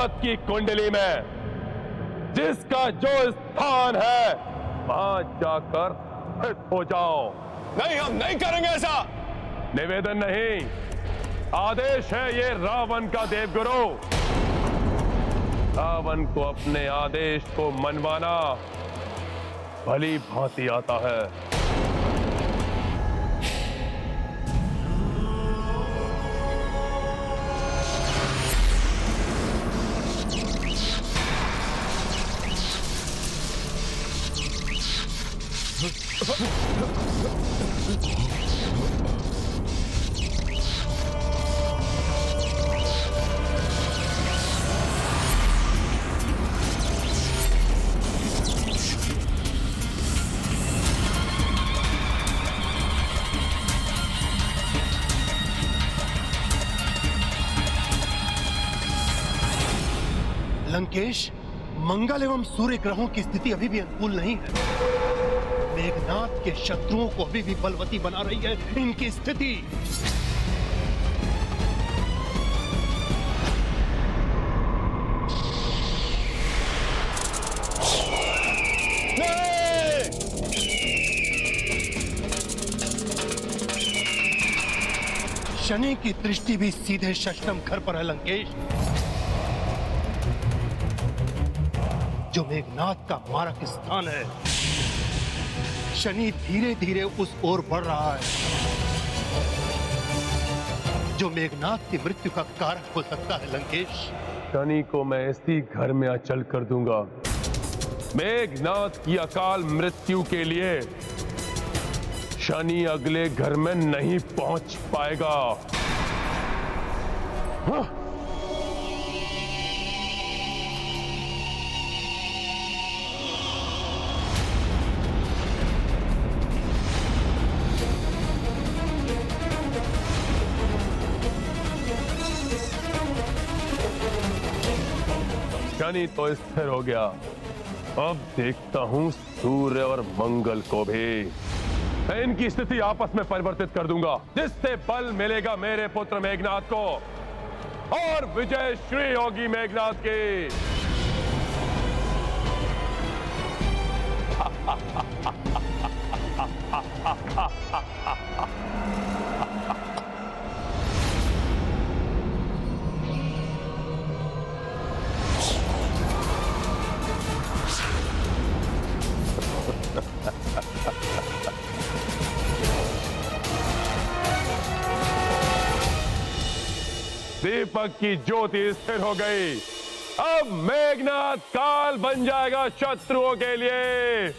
मेघनाद की कुंडली में जिसका जो स्थान है वहां जाकर स्थित हो जाओ। नहीं, हम नहीं करेंगे ऐसा। निवेदन नहीं, आदेश है ये रावण का देवगुरु। रावण को अपने आदेश को मनवाना भली भांति आता है। लंकेश, मंगल एवं सूर्य ग्रहों की स्थिति अभी भी अनुकूल नहीं है। मेघनाद के शत्रुओं को अभी भी बलवती बना रही है इनकी स्थिति। शनि की दृष्टि भी सीधे षष्ठम घर पर है लंकेश, जो मेघनाद का मारक स्थान है। शनि धीरे धीरे उस ओर बढ़ रहा है, जो मेघनाद की मृत्यु का कारक हो सकता है लंकेश। शनि को मैं इसी घर में अचल कर दूंगा। मेघनाद की अकाल मृत्यु के लिए शनि अगले घर में नहीं पहुंच पाएगा। हाँ। शनि तो स्थिर हो गया, अब देखता हूं सूर्य और मंगल को भी। मैं इनकी स्थिति आपस में परिवर्तित कर दूंगा, जिससे बल मिलेगा मेरे पुत्र मेघनाद को और विजय श्री होगी मेघनाद की। दीपक की ज्योति स्थिर हो गई। अब मेघनाद काल बन जाएगा शत्रुओं के लिए।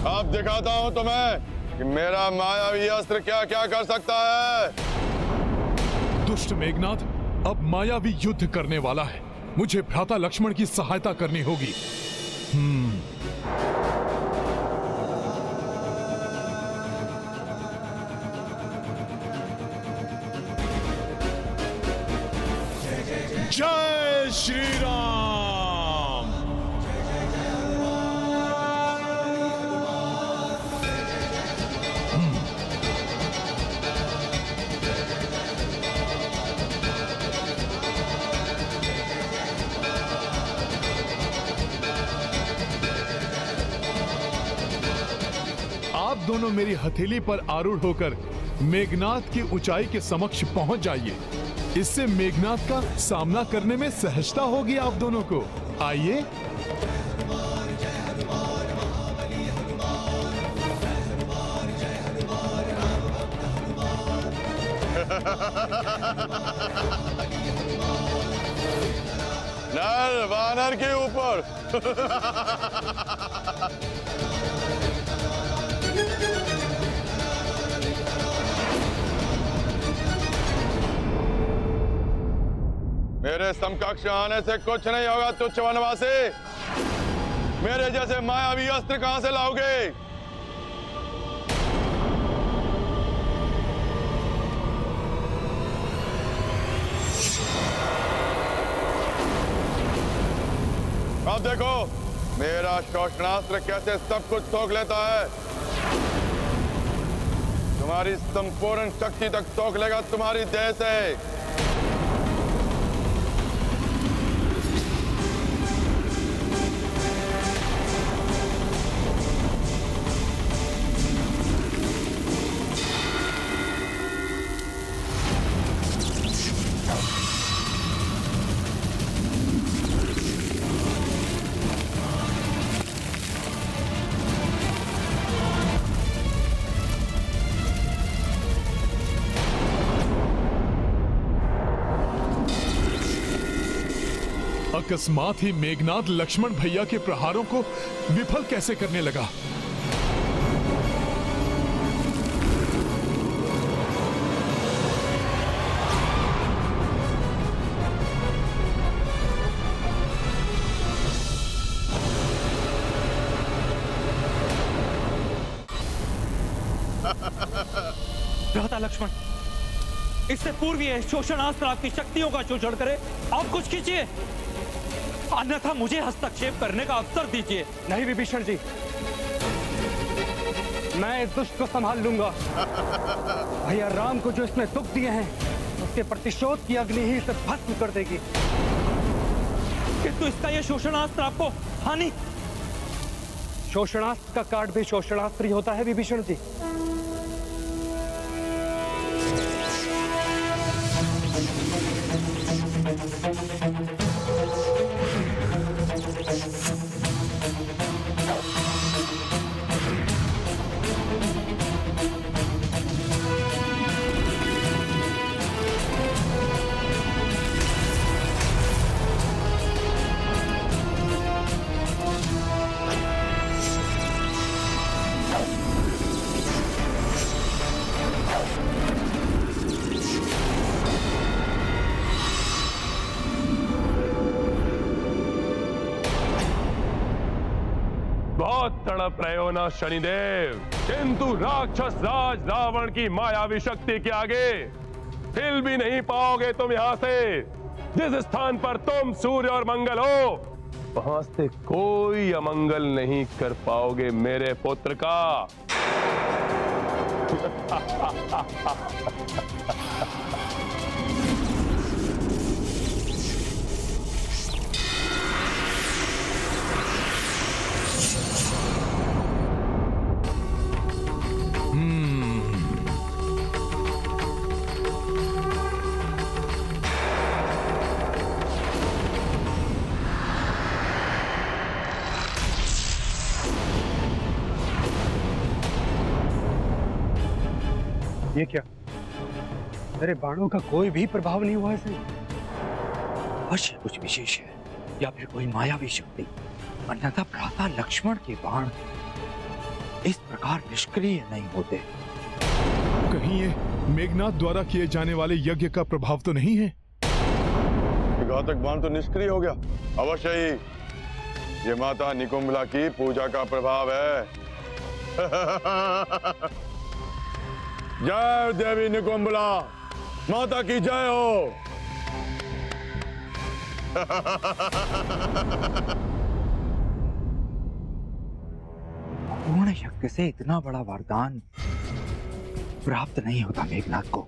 अब दिखाता हूं तुम्हें कि मेरा मायावी अस्त्र क्या क्या कर सकता है। दुष्ट मेघनाद अब मायावी युद्ध करने वाला है। मुझे भ्राता लक्ष्मण की सहायता करनी होगी। जय श्री राम। आप दोनों मेरी हथेली पर आरूढ़ होकर मेघनाद की ऊंचाई के समक्ष पहुंच जाइए। इससे मेघनाद का सामना करने में सहजता होगी आप दोनों को। आइए। नर वानर के ऊपर। मेरे समकक्ष आने से कुछ नहीं होगा तुच्छ वनवासी। मेरे जैसे मायावी अस्त्र कहां से लाओगे? अब देखो मेरा शोषणास्त्र कैसे सब कुछ सोख लेता है। तुम्हारी संपूर्ण शक्ति तक सोख लेगा तुम्हारी देह से। अकस्मात ही मेघनाद लक्ष्मण भैया के प्रहारों को विफल कैसे करने लगा। भ्राता लक्ष्मण, इससे पूर्व ये शोषणास्त्र आपकी शक्तियों का शोषण करे। आप कुछ कीजिए, अन्यथा मुझे हस्तक्षेप करने का अवसर दीजिए। नहीं विभीषण जी, मैं इस दुष्ट को संभाल लूंगा। भैया राम को जो इसने दुख दिए हैं, उसके प्रतिशोध की अग्नि ही इसे भस्म कर देगी। किंतु इसका यह शोषणास्त्र आपको हानि। शोषणास्त्र का काट भी शोषणास्त्र ही होता है विभीषण जी। बहुत तड़प रहे हो ना शनिदेव, किंतु राक्षस राज रावण की मायावी शक्ति के आगे हिल भी नहीं पाओगे तुम। यहां से जिस स्थान पर तुम सूर्य और मंगल हो, वहां से कोई अमंगल नहीं कर पाओगे मेरे पुत्र का। ये क्या, मेरे बाणों का कोई भी प्रभाव नहीं हुआ इसे। अवश्य कुछ विशेष है या फिर कोई मायावी शक्ति, अन्यथा भ्राता लक्ष्मण के बाण इस प्रकार निष्क्रिय नहीं होते। कहीं ये मेघनाद द्वारा किए जाने वाले यज्ञ का प्रभाव तो नहीं है? घातक बाण तो निष्क्रिय हो गया। अवश्य ही ये माता निकुंभला की पूजा का प्रभाव है। जय देवी निकुंभला, माता की जय हो। पूर्ण यज्ञ से इतना बड़ा वरदान प्राप्त नहीं होता मेघनाद को,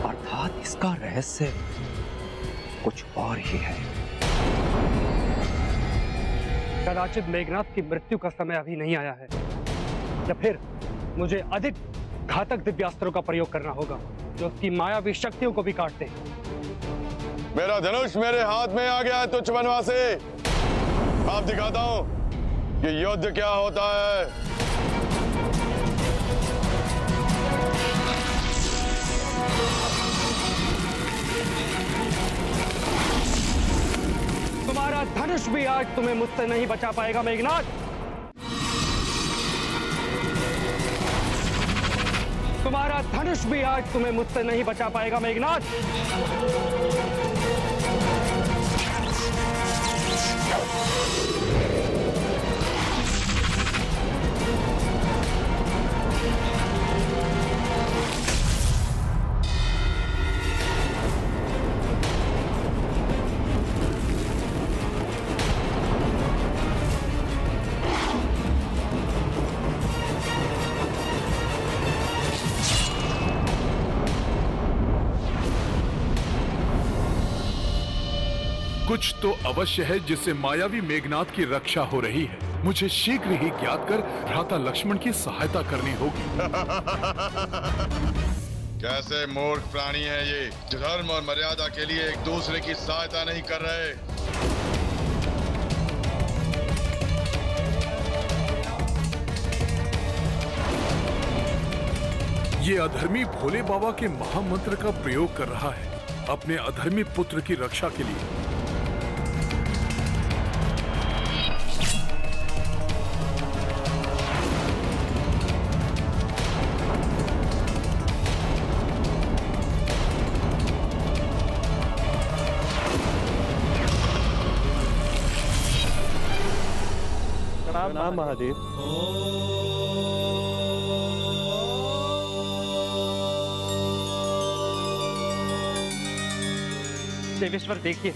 अर्थात इसका रहस्य कुछ और ही है। कदाचित मेघनाद की मृत्यु का समय अभी नहीं आया है, या फिर मुझे अधिक घातक दिव्यास्त्रों का प्रयोग करना होगा जो उसकी मायावी शक्तियों को भी काट दे। मेरा धनुष मेरे हाथ में आ गया है तुच्छ वनवासी। आप दिखाता हूं कि युद्ध क्या होता है। तुम्हारा धनुष भी आज तुम्हें मुझसे नहीं बचा पाएगा मेघनाद। तुम्हारा धनुष भी आज तुम्हें मुझसे नहीं बचा पाएगा मेघनाद। कुछ तो अवश्य है जिससे मायावी मेघनाथ की रक्षा हो रही है। मुझे शीघ्र ही ज्ञात कर भ्राता लक्ष्मण की सहायता करनी होगी। कैसे मूर्ख प्राणी है ये, जो धर्म और मर्यादा के लिए एक दूसरे की सहायता नहीं कर रहे। ये अधर्मी भोले बाबा के महामंत्र का प्रयोग कर रहा है अपने अधर्मी पुत्र की रक्षा के लिए। प्रणाम महादेव। देवेश्वर देखिए,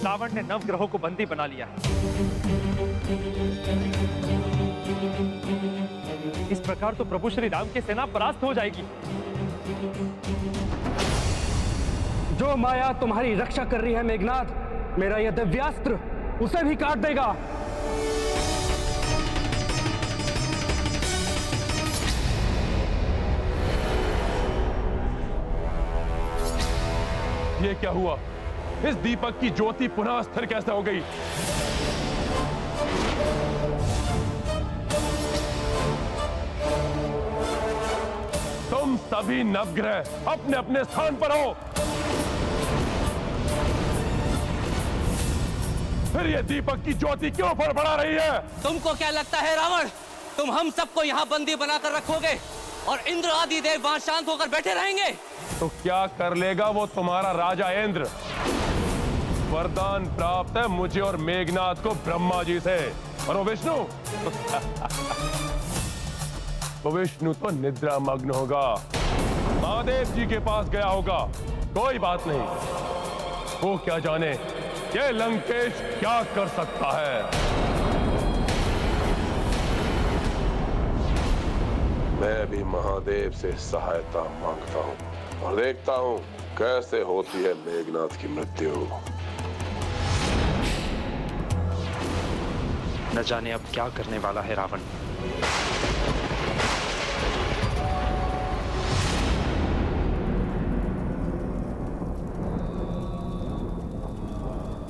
रावण ने नवग्रहों को बंदी बना लिया है। इस प्रकार तो प्रभु श्री राम की सेना परास्त हो जाएगी। जो माया तुम्हारी रक्षा कर रही है मेघनाथ, मेरा यह दिव्यास्त्र उसे भी काट देगा। ये क्या हुआ? इस दीपक की ज्योति पुनः स्थिर कैसे हो गई? तुम सभी नवग्रह अपने अपने स्थान पर हो। फिर ये दीपक की ज्योति क्यों फड़फड़ा रही है? तुमको क्या लगता है रावण, तुम हम सबको यहाँ बंदी बनाकर रखोगे और इंद्र आदि देव वहां शांत होकर बैठे रहेंगे? तो क्या कर लेगा वो तुम्हारा राजा इंद्र? वरदान प्राप्त है मुझे और मेघनाथ को ब्रह्मा जी से, और वो विष्णु वो विष्णु तो निद्रा मग्न होगा, महादेव जी के पास गया होगा। कोई बात नहीं, वो क्या जाने ये लंकेश क्या कर सकता है। मैं भी महादेव से सहायता मांगता हूँ और देखता हूँ कैसे होती है मेघनाथ की मृत्यु। न जाने अब क्या करने वाला है रावण।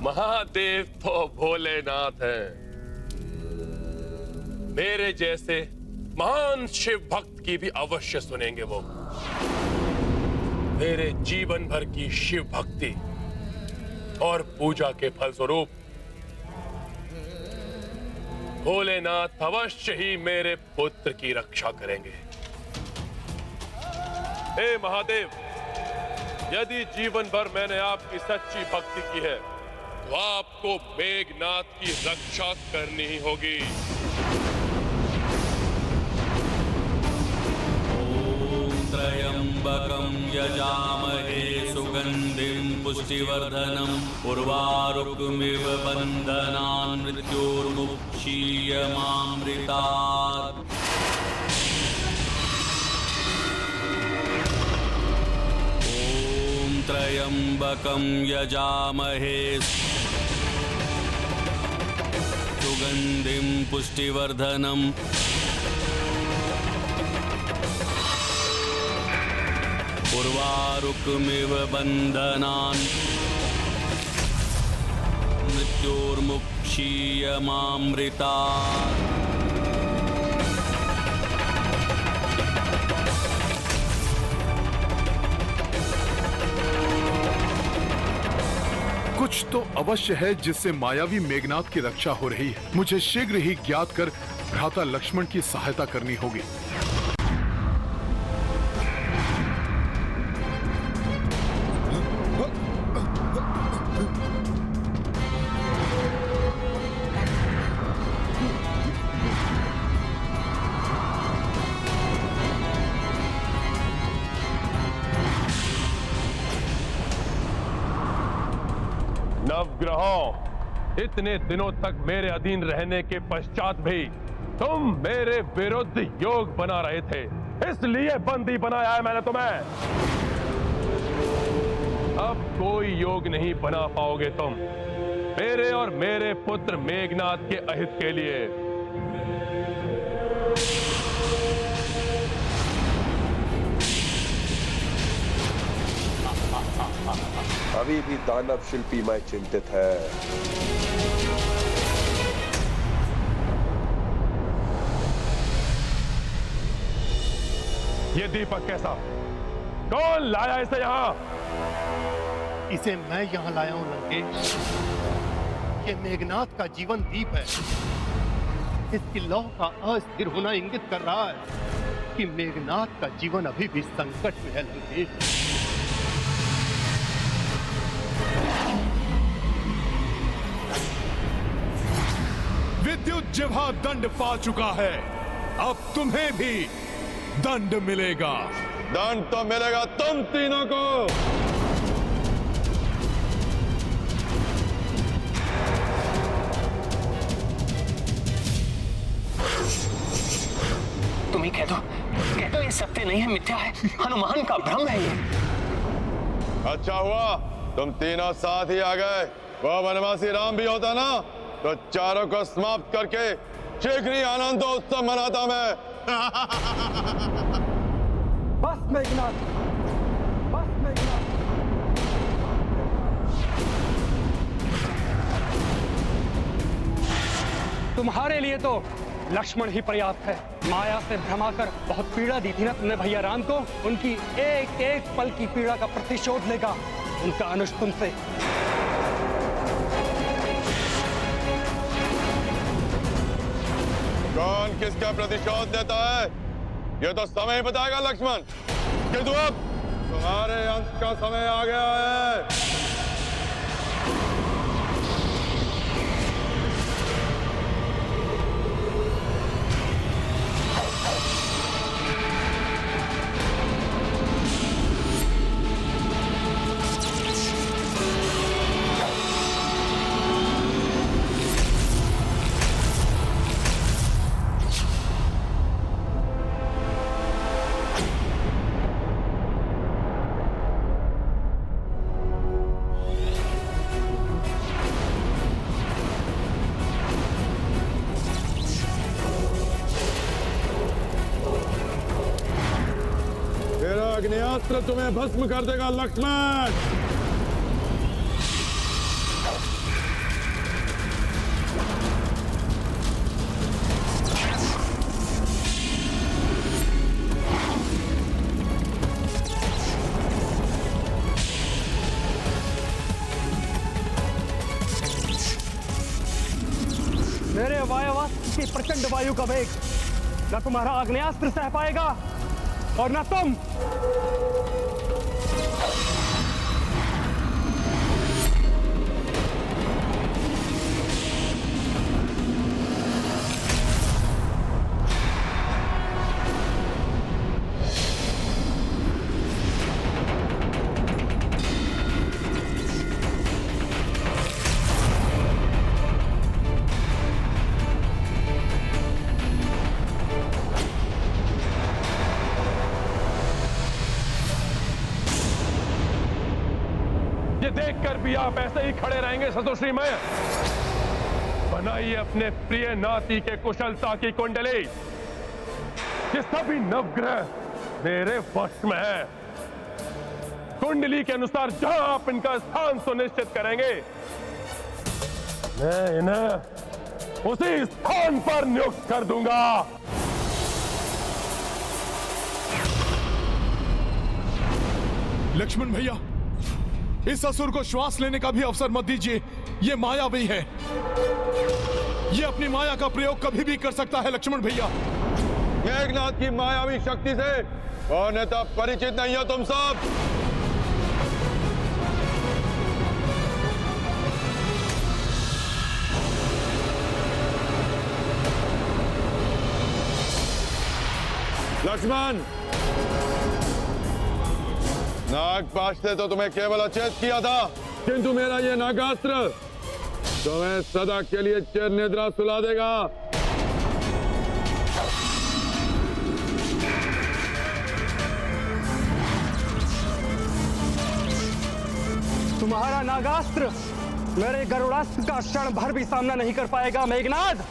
महादेव तो भोलेनाथ हैं। मेरे जैसे महान शिव भक्त की भी अवश्य सुनेंगे वो। मेरे जीवन भर की शिव भक्ति और पूजा के फलस्वरूप भोलेनाथ अवश्य ही मेरे पुत्र की रक्षा करेंगे। हे महादेव, यदि जीवन भर मैंने आपकी सच्ची भक्ति की है तो आपको मेघनाथ की रक्षा करनी ही होगी। त्र्यंबकं यजामहे सुगंधिं पुष्टिवर्धनम् उर्वारुकमिव बन्धनान् मृत्योर्मुक्षीयमामृतात्। ॐ त्र्यंबकं यजामहे सुगंधिं पुष्टिवर्धनम् उर्वारुकमिव बन्धनान् मृत्योर्मुक्षीयमामृतात्। कुछ तो अवश्य है जिससे मायावी मेघनाथ की रक्षा हो रही है। मुझे शीघ्र ही ज्ञात कर भ्राता लक्ष्मण की सहायता करनी होगी। नवग्रहों, इतने दिनों तक मेरे अधीन रहने के पश्चात भी तुम मेरे विरुद्ध योग बना रहे थे, इसलिए बंदी बनाया है मैंने तुम्हें। अब कोई योग नहीं बना पाओगे तुम। मेरे और मेरे पुत्र मेघनाद के अहित के लिए। अभी भी दानव शिल्पी मैं चिंतित है। ये दीपक कैसा? कौन लाया इसे यहां? इसे मैं यहां लाया हूं लंकेश। ये मेघनाद का जीवन दीप है। इसकी लौ का अस्थिर होना इंगित कर रहा है कि मेघनाद का जीवन अभी भी संकट में है लंकेश। विद्युत जिह्वा दंड पा चुका है, अब तुम्हें भी दंड मिलेगा। दंड तो मिलेगा तुम तीनों को। तुम ही कह दो ये सत्य नहीं है, मिथ्या है, हनुमान का भ्रम है ये। अच्छा हुआ तुम तीनों साथ ही आ गए। वह वनवासी राम भी होता ना तो चारों को समाप्त करके शीघ्र ही आनंदोत्सव मनाता मैं। बस मेघनाद, बस मेघनाद। तुम्हारे लिए तो लक्ष्मण ही पर्याप्त है। माया से भ्रमाकर बहुत पीड़ा दी थी ना तुमने भैया राम को। उनकी एक एक पल की पीड़ा का प्रतिशोध लेगा उनका अनुज तुमसे। कौन किसका प्रतिशोध लेता है ये तो समय बताएगा लक्ष्मण। किंतु अब तुम्हारे अंत का समय आ गया है। अग्नियास्त्र तुम्हें भस्म कर देगा लक्ष्मण। मेरे वायुवास्त्र की प्रचंड वायु का वेग न तुम्हारा आग्नेयास्त्र सह पाएगा और न तुम। देखकर भी आप ऐसे ही खड़े रहेंगे सतोश्री में? बनाइए अपने प्रिय नाती के कुशलता की कुंडली। ये सभी नवग्रह मेरे वश में है। कुंडली के अनुसार जहां आप इनका स्थान सुनिश्चित करेंगे मैं इन्हें उसी स्थान पर नियुक्त कर दूंगा। लक्ष्मण भैया, इस असुर को श्वास लेने का भी अवसर मत दीजिए। ये मायावी है, ये अपनी माया का प्रयोग कभी भी कर सकता है। लक्ष्मण भैया, मेघनाद की मायावी शक्ति से अन्यथा परिचित नहीं हो तुम सब। लक्ष्मण, नागपाश से तो तुम्हें केवल अचेत किया था, किंतु मेरा ये नागास्त्र तुम्हें सदा के लिए चिर निद्रा सुला देगा। तुम्हारा नागास्त्र मेरे गरुड़ास्त्र का क्षण भर भी सामना नहीं कर पाएगा मेघनाद।